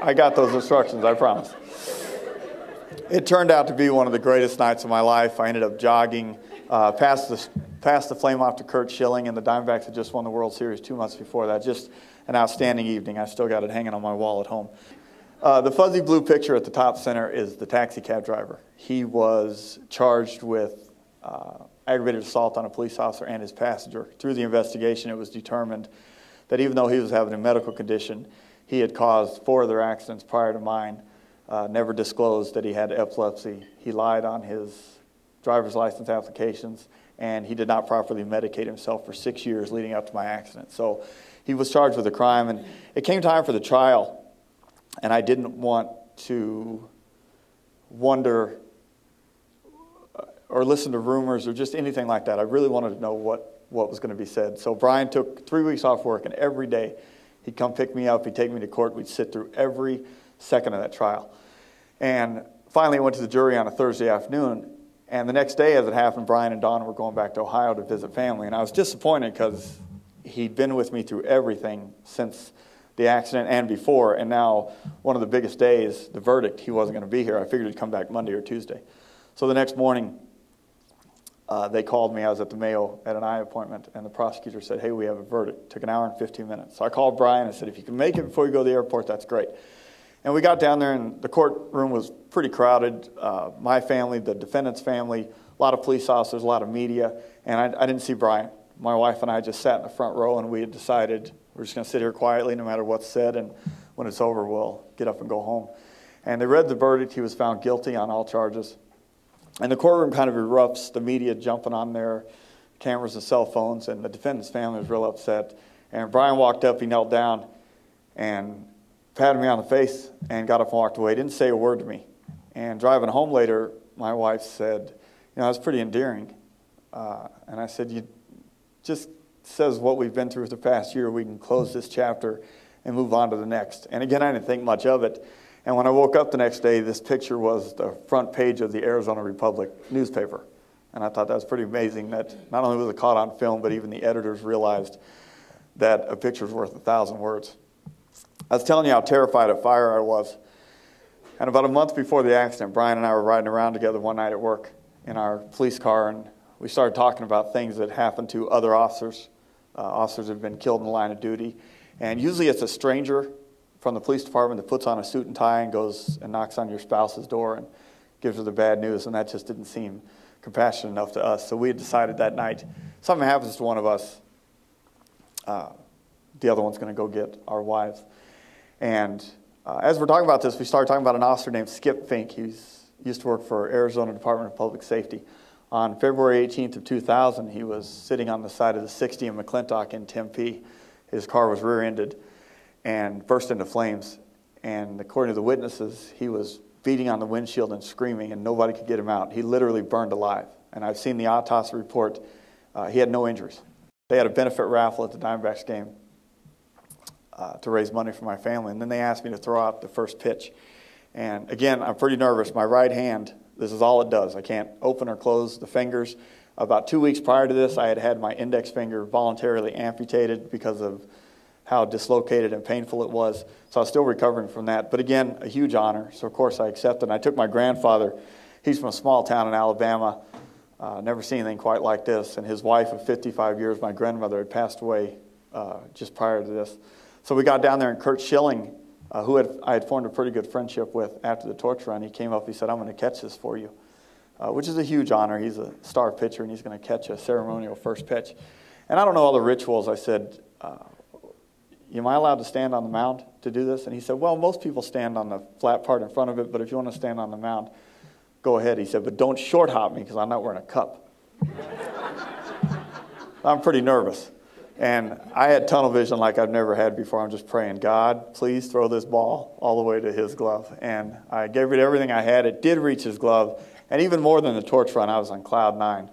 I got those instructions, I promise. It turned out to be one of the greatest nights of my life. I ended up jogging past the flame off to Kurt Schilling, and the Diamondbacks had just won the World Series 2 months before that. Just an outstanding evening. I still got it hanging on my wall at home. The fuzzy blue picture at the top center is the taxi cab driver. He was charged with aggravated assault on a police officer and his passenger. Through the investigation, it was determined that even though he was having a medical condition, he had caused 4 other accidents prior to mine, never disclosed that he had epilepsy. He lied on his driver's license applications, and he did not properly medicate himself for 6 years leading up to my accident. So he was charged with a crime, and it came time for the trial, and I didn't want to wonder or listen to rumors or just anything like that. I really wanted to know what was going to be said. So Brian took 3 weeks off work, and every day he'd come pick me up, he'd take me to court, we'd sit through every second of that trial. And finally I went to the jury on a Thursday afternoon, and the next day, as it happened, Brian and Dawn were going back to Ohio to visit family, and I was disappointed because he'd been with me through everything since the accident and before, and now one of the biggest days, the verdict, he wasn't going to be here. I figured he'd come back Monday or Tuesday. So the next morning, they called me. I was at the Mayo at an eye appointment, and the prosecutor said, hey, we have a verdict. It took an hour and 15 minutes. So I called Brian and said, if you can make it before you go to the airport, that's great. And we got down there, and the courtroom was pretty crowded. My family, the defendant's family, a lot of police officers, a lot of media, and I didn't see Brian. My wife and I just sat in the front row, and we had decided we're just going to sit here quietly no matter what's said, and when it's over, we'll get up and go home. And they read the verdict. He was found guilty on all charges. And the courtroom kind of erupts, the media jumping on their cameras and cell phones, and the defendant's family was real upset. And Brian walked up, he knelt down, and patted me on the face and got up and walked away. He didn't say a word to me. And driving home later, my wife said, you know, that's pretty endearing. And I said, you just says what we've been through the past year. We can close this chapter and move on to the next. And again, I didn't think much of it. And when I woke up the next day, this picture was the front page of the Arizona Republic newspaper. And I thought that was pretty amazing that not only was it caught on film, but even the editors realized that a picture's worth 1,000 words. I was telling you how terrified of fire I was. And about a month before the accident, Brian and I were riding around together one night at work in our police car, and we started talking about things that happened to other officers. Officers have been killed in the line of duty. And usually it's a stranger from the police department that puts on a suit and tie and goes and knocks on your spouse's door and gives her the bad news, and that just didn't seem compassionate enough to us. So we had decided that night, something happens to one of us, the other one's going to go get our wives. And as we're talking about this, we started talking about an officer named Skip Fink. He used to work for Arizona Department of Public Safety. On February 18th of 2000, he was sitting on the side of the 60 in McClintock in Tempe. His car was rear-ended and burst into flames. And according to the witnesses, he was beating on the windshield and screaming, and nobody could get him out. He literally burned alive. And I've seen the autopsy report. He had no injuries. They had a benefit raffle at the Diamondbacks game to raise money for my family. And then they asked me to throw out the first pitch. And again, I'm pretty nervous. My right hand, this is all it does. I can't open or close the fingers. About 2 weeks prior to this, I had had my index finger voluntarily amputated because of how dislocated and painful it was. So I was still recovering from that. But again, a huge honor. So of course I accepted. And I took my grandfather. He's from a small town in Alabama. Never seen anything quite like this. And his wife of 55 years, my grandmother, had passed away just prior to this. So we got down there, and Kurt Schilling, who I had formed a pretty good friendship with after the torch run, he came up, he said, I'm going to catch this for you, which is a huge honor. He's a star pitcher, and he's going to catch a ceremonial first pitch. And I don't know all the rituals. I said, am I allowed to stand on the mound to do this? And he said, well, most people stand on the flat part in front of it, but if you want to stand on the mound, go ahead. He said, but don't short hop me because I'm not wearing a cup. I'm pretty nervous. And I had tunnel vision like I've never had before. I'm just praying, God, please throw this ball all the way to his glove. And I gave it everything I had. It did reach his glove. And even more than the torch run, I was on cloud nine,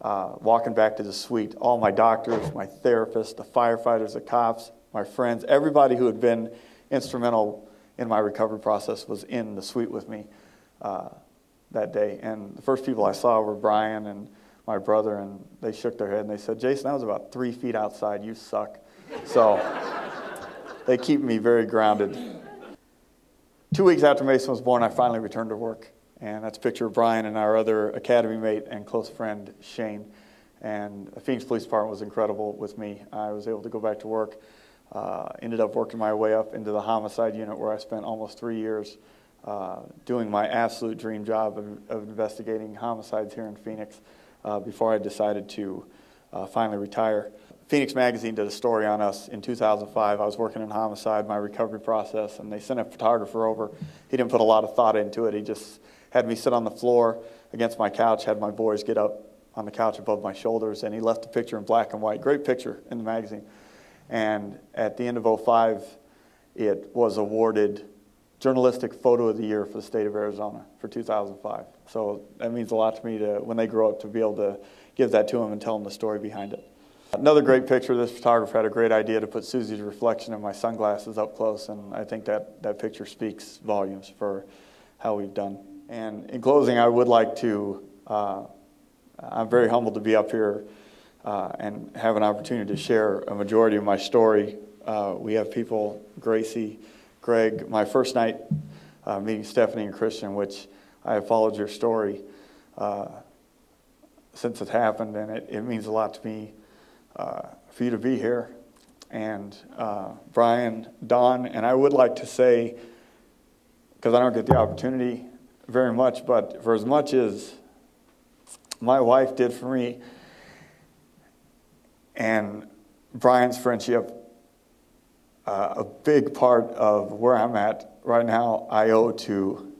walking back to the suite. All my doctors, my therapists, the firefighters, the cops, my friends, everybody who had been instrumental in my recovery process was in the suite with me that day. And the first people I saw were Brian and my brother, and they shook their head and they said, Jason, that was about 3 feet outside. You suck. So they keep me very grounded. 2 weeks after Mason was born, I finally returned to work. And that's a picture of Brian and our other academy mate and close friend, Shane. And the Phoenix Police Department was incredible with me. I was able to go back to work, ended up working my way up into the homicide unit where I spent almost 3 years doing my absolute dream job of investigating homicides here in Phoenix before I decided to finally retire. Phoenix Magazine did a story on us in 2005. I was working in homicide, my recovery process, and they sent a photographer over. He didn't put a lot of thought into it. He just had me sit on the floor against my couch, had my boys get up on the couch above my shoulders, and he left a picture in black and white. Great picture in the magazine. And at the end of '05, it was awarded Journalistic Photo of the Year for the state of Arizona for 2005. So that means a lot to me when they grow up to be able to give that to them and tell them the story behind it. Another great picture, this photographer had a great idea to put Susie's reflection in my sunglasses up close, and I think that picture speaks volumes for how we've done. And in closing, I would like to, I'm very humbled to be up here and have an opportunity to share a majority of my story. We have people, Gracie, Greg, my first night meeting Stephanie and Christian, which I have followed your story since it happened, and it means a lot to me for you to be here. And Brian, Don, and I would like to say, because I don't get the opportunity very much, but for as much as my wife did for me and Brian's friendship, a big part of where I'm at right now I owe to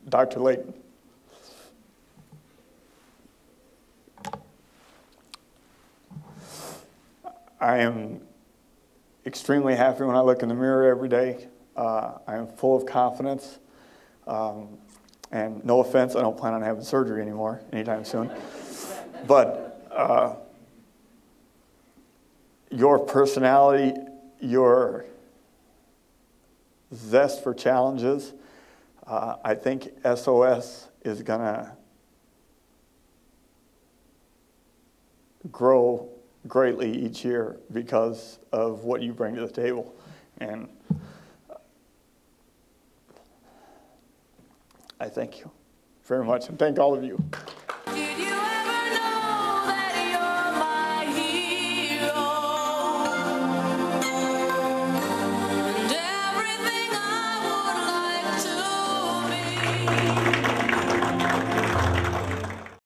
Dr. Layton. I am extremely happy when I look in the mirror every day. I am full of confidence. And no offense, I don't plan on having surgery anymore anytime soon. But your personality, your zest for challenges, I think SOS is going to grow greatly each year because of what you bring to the table. And I thank you very much, and thank all of you.